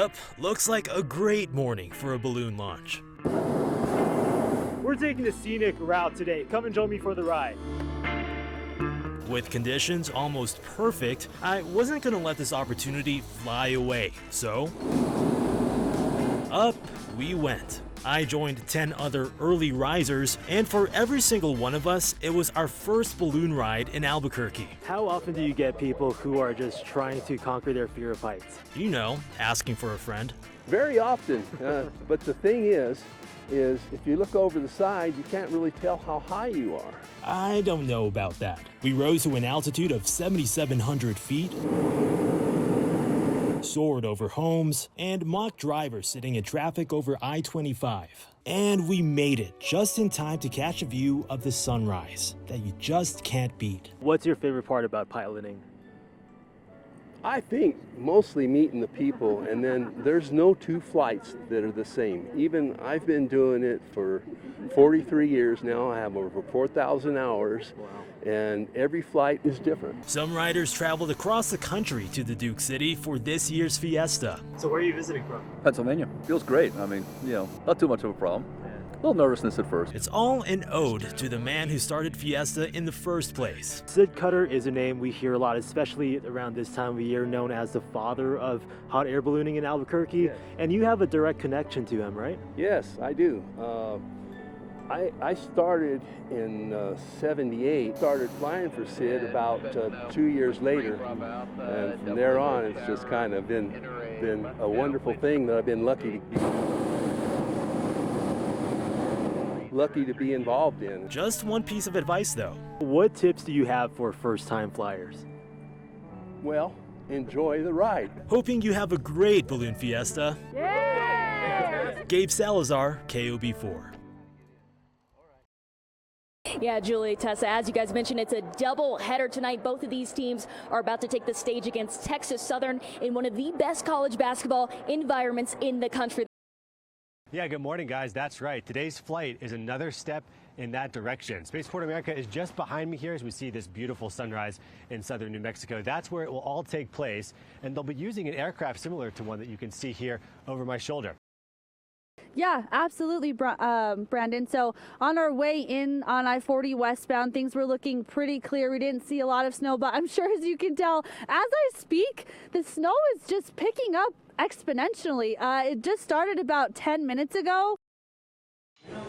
Yup, looks like a great morning for a balloon launch. We're taking the scenic route today. Come and join me for the ride. With conditions almost perfect, I wasn't gonna let this opportunity fly away, so up we went. I joined 10 other early risers, and for every single one of us, it was our first balloon ride in Albuquerque. How often do you get people who are just trying to conquer their fear of heights? You know, asking for a friend. Very often, but the thing is if you look over the side, you can't really tell how high you are. I don't know about that. We rose to an altitude of 7,700 feet, soared over homes, and mock drivers sitting in traffic over I-25. And we made it just in time to catch a view of the sunrise that you just can't beat. What's your favorite part about piloting? I think mostly meeting the people, and then there's no two flights that are the same. Even I've been doing it for 43 years now. I have over 4,000 hours. Wow. And every flight is different. Some riders traveled across the country to the Duke City for this year's Fiesta. So where are you visiting from? Pennsylvania. Feels great. I mean, not too much of a problem. A little nervousness at first. It's all an ode to the man who started Fiesta in the first place. Sid Cutter is a name we hear a lot, especially around this time of year, known as the father of hot air ballooning in Albuquerque. Yeah. And you have a direct connection to him, right? Yes, I do. I started in 78, started flying for Sid about 2 years later, and from there on it's just kind of been a wonderful thing that I've been lucky to be involved in. Just one piece of advice though. What tips do you have for first-time flyers? Well, enjoy the ride. Hoping you have a great balloon fiesta. Yeah! Gabe Salazar, KOB4. Yeah, Julie, Tessa, as you guys mentioned, it's a double header tonight. Both of these teams are about to take the stage against Texas Southern in one of the best college basketball environments in the country. Yeah, good morning, guys. That's right. Today's flight is another step in that direction. Spaceport America is just behind me here as we see this beautiful sunrise in southern New Mexico. That's where it will all take place, and they'll be using an aircraft similar to one that you can see here over my shoulder. Yeah, absolutely, Brandon. So on our way in on I-40 westbound, things were looking pretty clear. We didn't see a lot of snow, but I'm sure, as you can tell, as I speak, the snow is just picking up exponentially. It just started about 10 minutes ago.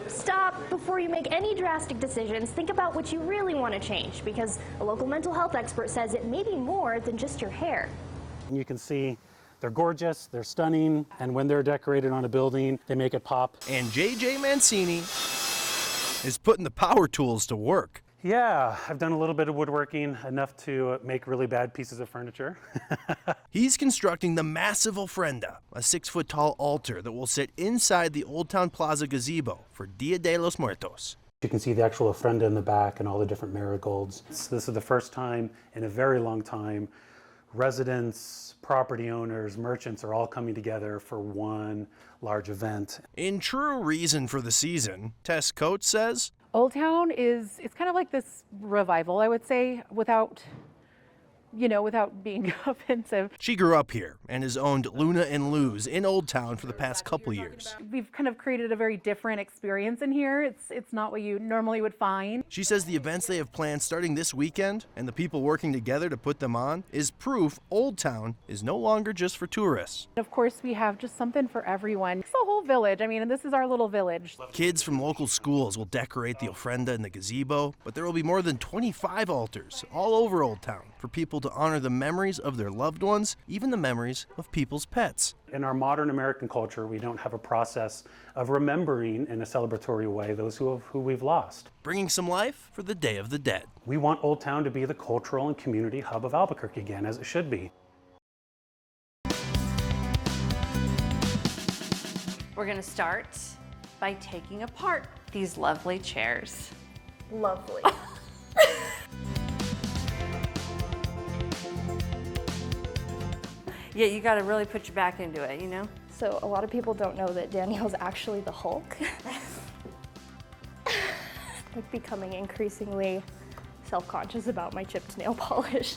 Stop before you make any drastic decisions. Think about what you really want to change, because a local mental health expert says it may be more than just your hair. You can see they're gorgeous, they're stunning, and when they're decorated on a building, they make it pop. And JJ Mancini is putting the power tools to work. Yeah, I've done a little bit of woodworking, enough to make really bad pieces of furniture. He's constructing the massive ofrenda, a 6-foot-tall altar that will sit inside the Old Town Plaza gazebo for Dia de los Muertos. You can see the actual ofrenda in the back and all the different marigolds. This is the first time in a very long time residents, property owners, merchants are all coming together for one large event. In true reason for the season, Tess Coates says, Old Town it's kind of like this revival, I would say, without being offensive. She grew up here and has owned Luna and Lou's in Old Town for the past couple years. We've kind of created a very different experience in here. It's not what you normally would find. She says the events they have planned starting this weekend and the people working together to put them on is proof Old Town is no longer just for tourists. Of course, we have just something for everyone. It's a whole village. I mean, and this is our little village. Kids from local schools will decorate the ofrenda in the gazebo, but there will be more than 25 altars all over Old Town for people to honor the memories of their loved ones, even the memories of people's pets. In our modern American culture, we don't have a process of remembering in a celebratory way those who we've lost. Bringing some life for the Day of the Dead. We want Old Town to be the cultural and community hub of Albuquerque again, as it should be. We're going to start by taking apart these lovely chairs. Lovely. Yeah, you got to really put your back into it, you know? So a lot of people don't know that Danielle's actually the Hulk. Like becoming increasingly self-conscious about my chipped nail polish.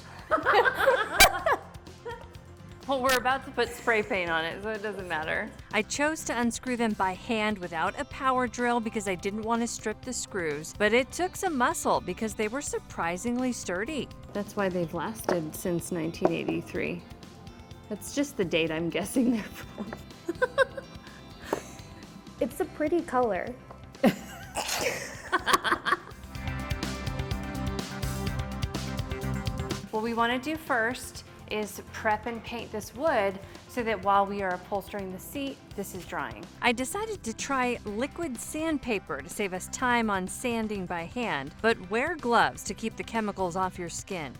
Well, we're about to put spray paint on it, so it doesn't matter. I chose to unscrew them by hand without a power drill because I didn't want to strip the screws, but it took some muscle because they were surprisingly sturdy. That's why they've lasted since 1983. That's just the date I'm guessing they're from. It's a pretty color. What we want to do first is prep and paint this wood so that while we are upholstering the seat, this is drying. I decided to try liquid sandpaper to save us time on sanding by hand, but wear gloves to keep the chemicals off your skin.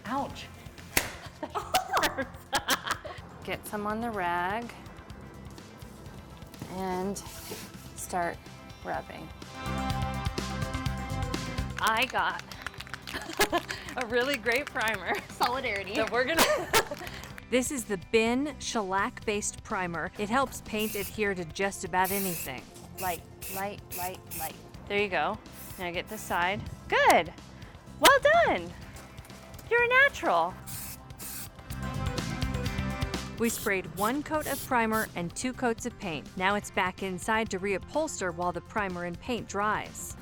Ouch. That hurts. Get some on the rag and start rubbing. I got a really great primer. Solidarity. So we're gonna. This is the Bin shellac-based primer. It helps paint adhere to just about anything. Light, light, light, light. There you go. Now get this side. Good. Well done. You're a natural. We sprayed 1 coat of primer and 2 coats of paint. Now it's back inside to reupholster while the primer and paint dries.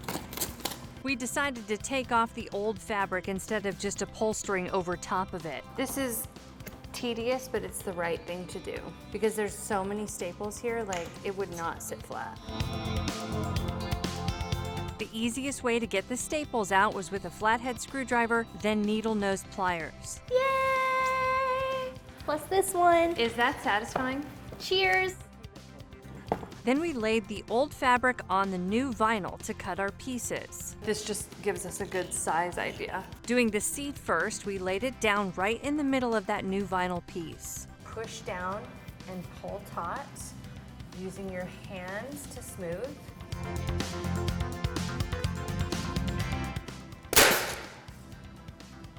We decided to take off the old fabric instead of just upholstering over top of it. This is tedious, but it's the right thing to do because there's so many staples here, like it would not sit flat. The easiest way to get the staples out was with a flathead screwdriver, then needle nose pliers. Yay! Plus this one. Is that satisfying? Cheers! Then we laid the old fabric on the new vinyl to cut our pieces. This just gives us a good size idea. Doing the seat first, we laid it down right in the middle of that new vinyl piece. Push down and pull taut, using your hands to smooth.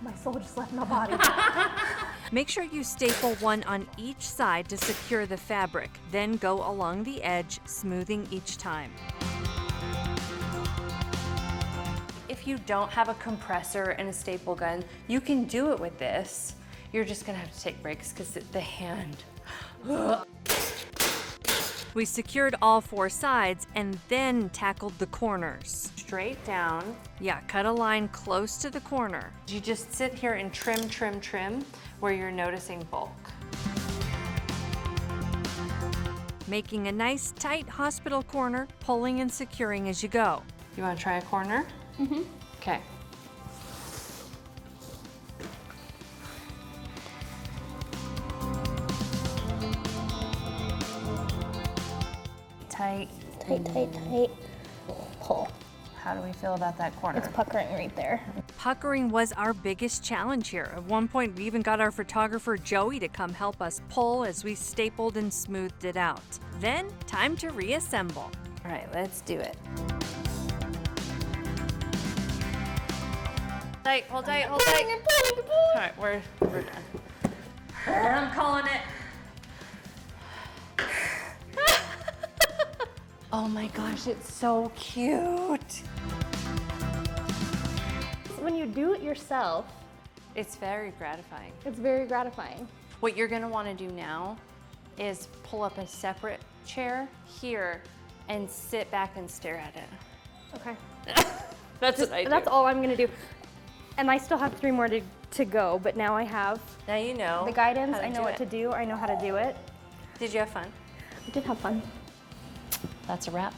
My soul just left my body. Make sure you staple one on each side to secure the fabric, then go along the edge, smoothing each time. If you don't have a compressor and a staple gun, you can do it with this. You're just gonna have to take breaks because the hand. We secured all 4 sides and then tackled the corners. Straight down. Yeah, cut a line close to the corner. You just sit here and trim, trim, trim where you're noticing bulk. Making a nice tight hospital corner, pulling and securing as you go. You wanna try a corner? Mm-hmm. Okay. Tight. Tight, tight, tight. Pull. How do we feel about that corner? It's puckering right there. Puckering was our biggest challenge here. At one point, we even got our photographer Joey to come help us pull as we stapled and smoothed it out. Then, time to reassemble. All right, let's do it. Tight, hold tight, hold tight. All right, we're done. I'm calling it. Oh my gosh, it's so cute. When you do it yourself, it's very gratifying. It's very gratifying. What you're gonna wanna do now is pull up a separate chair here and sit back and stare at it. Okay. That's what I do. That's all I'm gonna do. And I still have 3 more to go, but now I have Now you know the guidance, how to I know do what it. to do, I know how to do it. Did you have fun? I did have fun. That's a wrap.